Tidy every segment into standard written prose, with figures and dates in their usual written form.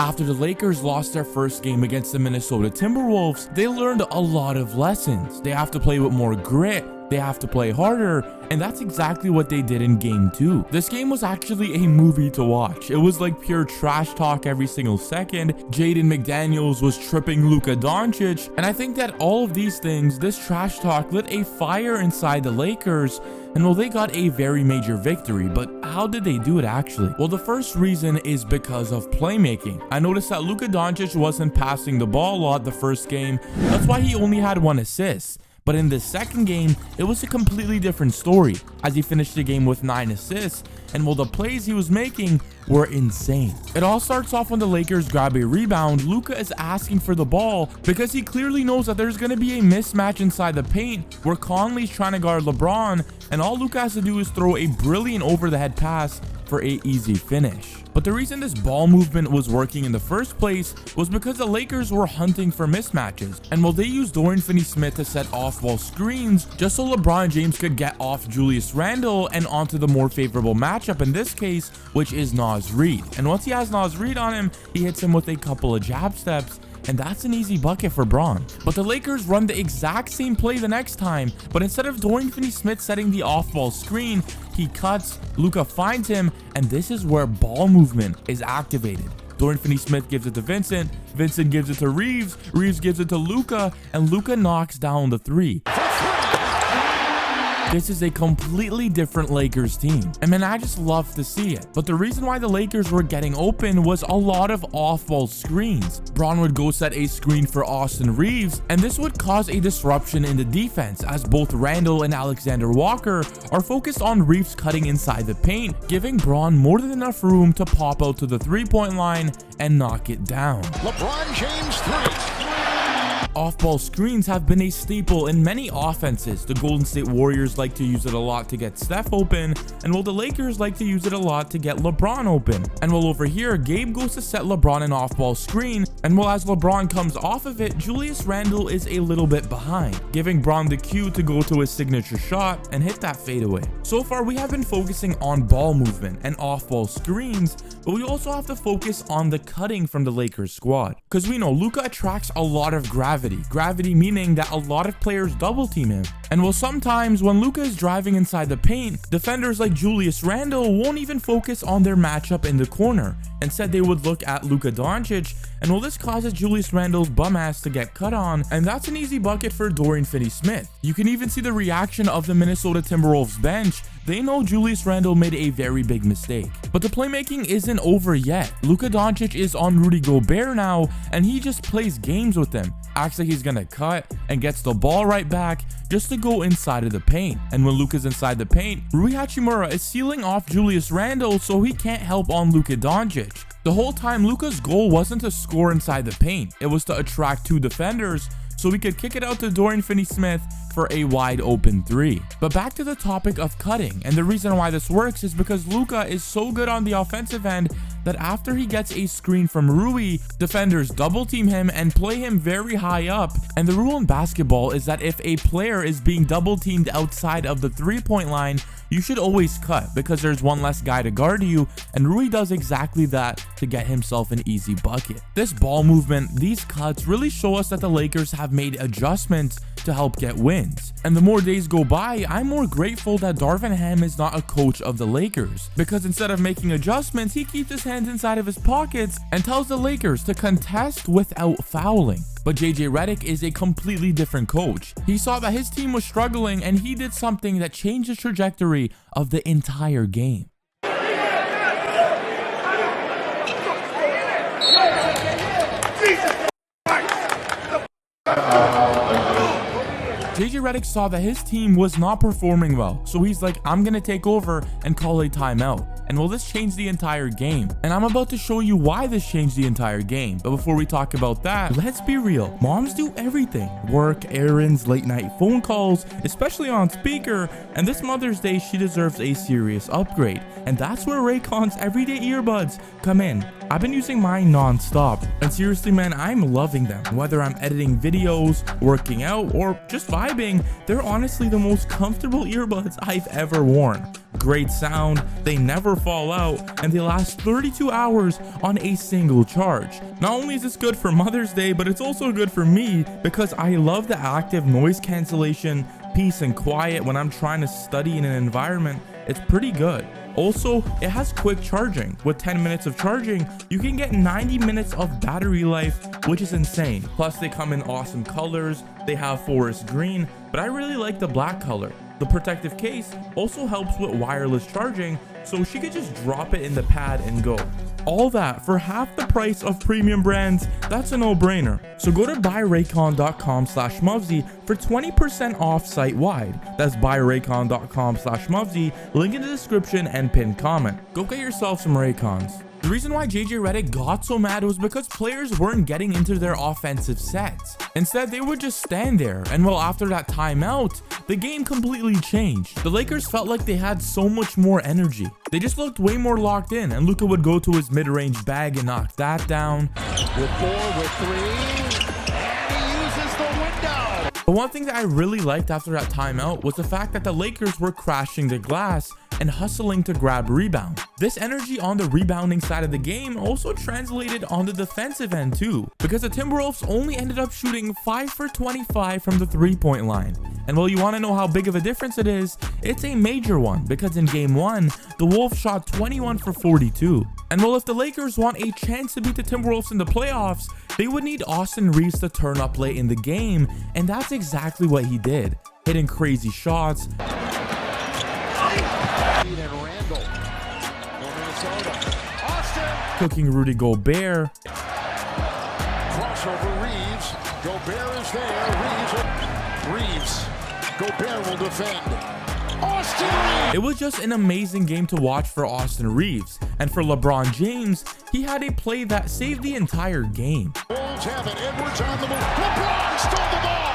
After the Lakers lost their first game against the Minnesota Timberwolves, they learned a lot of lessons. They have to play with more grit, they have to play harder, and that's exactly what they did in game 2. This game was actually a movie to watch. It was like pure trash talk every single second. Jaden McDaniels was tripping Luka Doncic, and I think that all of these things, this trash talk, lit a fire inside the Lakers. And well, they got a very major victory, but how did they do it actually? Well, the first reason is because of playmaking. I noticed that Luka Doncic wasn't passing the ball a lot the first game. That's why he only had 1 assist. But in the second game, it was a completely different story, as he finished the game with 9 assists, and while the plays he was making were insane. It all starts off when the Lakers grab a rebound. Luka is asking for the ball because he clearly knows that there's going to be a mismatch inside the paint where Conley's trying to guard LeBron, and all Luka has to do is throw a brilliant over-the-head pass for an easy finish. But the reason this ball movement was working in the first place was because the Lakers were hunting for mismatches, and while they used Dorian Finney-Smith to set off-ball screens just so LeBron James could get off Julius Randle and onto the more favorable matchup in this case, which is Naz Reid. And once he has Naz Reid on him, he hits him with a couple of jab steps, and that's an easy bucket for Bron. But the Lakers run the exact same play the next time, but instead of Dorian Finney-Smith setting the off-ball screen, he cuts, Luka finds him, and this is where ball movement is activated. Dorian Finney-Smith gives it to Vincent, Vincent gives it to Reeves, Reeves gives it to Luka, and Luka knocks down the 3. This is a completely different Lakers team, and man, I just love to see it. But the reason why the Lakers were getting open was a lot of off-ball screens. Bron would go set a screen for Austin Reeves, and this would cause a disruption in the defense as both Randle and Alexander Walker are focused on Reeves cutting inside the paint, giving Bron more than enough room to pop out to the three-point line and knock it down. LeBron James 3. Off-ball screens have been a staple in many offenses. The Golden State Warriors like to use it a lot to get Steph open, and while the Lakers like to use it a lot to get LeBron open. And while over here, Gabe goes to set LeBron an off-ball screen, and while as LeBron comes off of it, Julius Randle is a little bit behind, giving Bron the cue to go to his signature shot and hit that fadeaway. So far, we have been focusing on ball movement and off-ball screens, but we also have to focus on the cutting from the Lakers squad. Because we know Luka attracts a lot of gravity. Gravity meaning that a lot of players double team him. And while sometimes when Luka is driving inside the paint, defenders like Julius Randle won't even focus on their matchup in the corner. Instead, they would look at Luka Doncic, and well, this causes Julius Randle's bum ass to get cut on, and that's an easy bucket for Dorian Finney-Smith. You can even see the reaction of the Minnesota Timberwolves bench. They know Julius Randle made a very big mistake. But the playmaking isn't over yet. Luka Doncic is on Rudy Gobert now, and he just plays games with him. Acts like he's gonna cut and gets the ball right back just to go inside of the paint. And when Luka's inside the paint, Rui Hachimura is sealing off Julius Randle so he can't help on Luka Doncic. The whole time, Luka's goal wasn't to score inside the paint. It was to attract 2 defenders so he could kick it out to Dorian Finney-Smith for a wide open 3. But back to the topic of cutting, and the reason why this works is because Luka is so good on the offensive end that after he gets a screen from Rui, defenders double team him and play him very high up. And the rule in basketball is that if a player is being double teamed outside of the 3-point line, you should always cut because there's one less guy to guard you, and Rui does exactly that to get himself an easy bucket. This ball movement, these cuts really show us that the Lakers have made adjustments to help get wins. And the more days go by, I'm more grateful that Darvin Ham is not a coach of the Lakers, because instead of making adjustments, he keeps his hands inside of his pockets and tells the Lakers to contest without fouling. But JJ Redick is a completely different coach. He saw that his team was struggling and he did something that changed the trajectory of the entire game. JJ Redick saw that his team was not performing well, so he's like, I'm gonna take over and call a timeout. And well, this changed the entire game, and I'm about to show you why this changed the entire game. But before we talk about that, let's be real. Moms do everything: work, errands, late night phone calls, especially on speaker, and this Mother's Day she deserves a serious upgrade, and that's where Raycon's everyday earbuds come in. I've been using mine non-stop, and seriously man, I'm loving them. Whether I'm editing videos, working out, or just vibing, they're honestly the most comfortable earbuds I've ever worn. great sound, they never fall out, and they last 32 hours on a single charge. Not only is this good for Mother's Day, but it's also good for me because I love the active noise cancellation, peace and quiet when I'm trying to study in an environment. It's pretty good. Also, it has quick charging. With 10 minutes of charging, you can get 90 minutes of battery life, which is insane. Plus, they come in awesome colors. They have forest green, but I really like the black color. The protective case also helps with wireless charging, so she could just drop it in the pad and go. All that for half the price of premium brands. That's a no-brainer. So go to buyraycon.com/Muvsy for 20% off site-wide. That's buyraycon.com/Muvsy, link in the description and pinned comment. Go get yourself some Raycons. The reason why JJ Redick got so mad was because players weren't getting into their offensive sets. Instead, they would just stand there, and well, after that timeout, the game completely changed. The Lakers felt like they had so much more energy. They just looked way more locked in, and Luka would go to his mid-range bag and knock that down. With 4, with 3, and he uses the window. But one thing that I really liked after that timeout was the fact that the Lakers were crashing the glass and hustling to grab rebound. This energy on the rebounding side of the game also translated on the defensive end too, because the Timberwolves only ended up shooting 5 for 25 from the three-point line. And while you want to know how big of a difference it is, it's a major one, because in game 1, the Wolves shot 21 for 42. And well, if the Lakers want a chance to beat the Timberwolves in the playoffs, they would need Austin Reeves to turn up late in the game, and that's exactly what he did, hitting crazy shots, And Randall for Minnesota. Austin. cooking Rudy Gobert, Crossover Reeves. Gobert is there. Reeves. Gobert will defend. Austin Reeves. It was just an amazing game to watch for Austin Reeves. And for LeBron James, he had a play that saved the entire game. Bulls have it. Edwards on the move. LeBron stole the ball.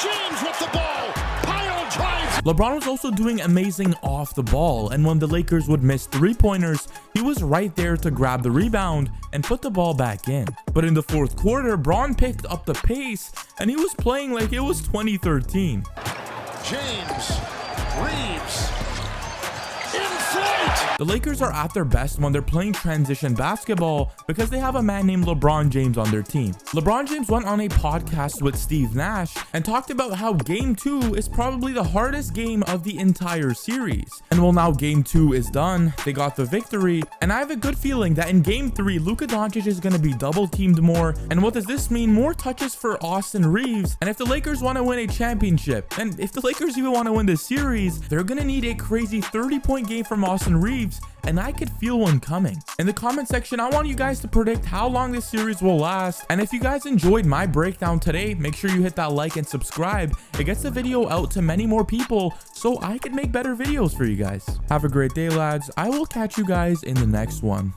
James with the ball. Pile drives. LeBron was also doing amazing off the ball, and when the Lakers would miss three-pointers, he was right there to grab the rebound and put the ball back in. But in the fourth quarter, Bron picked up the pace, and he was playing like it was 2013. James. Reeves. In flight. The Lakers are at their best when they're playing transition basketball because they have a man named LeBron James on their team. LeBron James went on a podcast with Steve Nash and talked about how Game 2 is probably the hardest game of the entire series. And well, now Game 2 is done, they got the victory, and I have a good feeling that in Game 3, Luka Doncic is going to be double teamed more. And what does this mean? More touches for Austin Reeves. And if the Lakers want to win a championship, and if the Lakers even want to win this series, they're going to need a crazy 30-point game from Austin Reeves, and I could feel one coming. In the comment section, I want you guys to predict how long this series will last, and if you guys enjoyed my breakdown today, make sure you hit that like and subscribe. It gets the video out to many more people so I can make better videos for you guys. Have a great day, lads. I will catch you guys in the next one.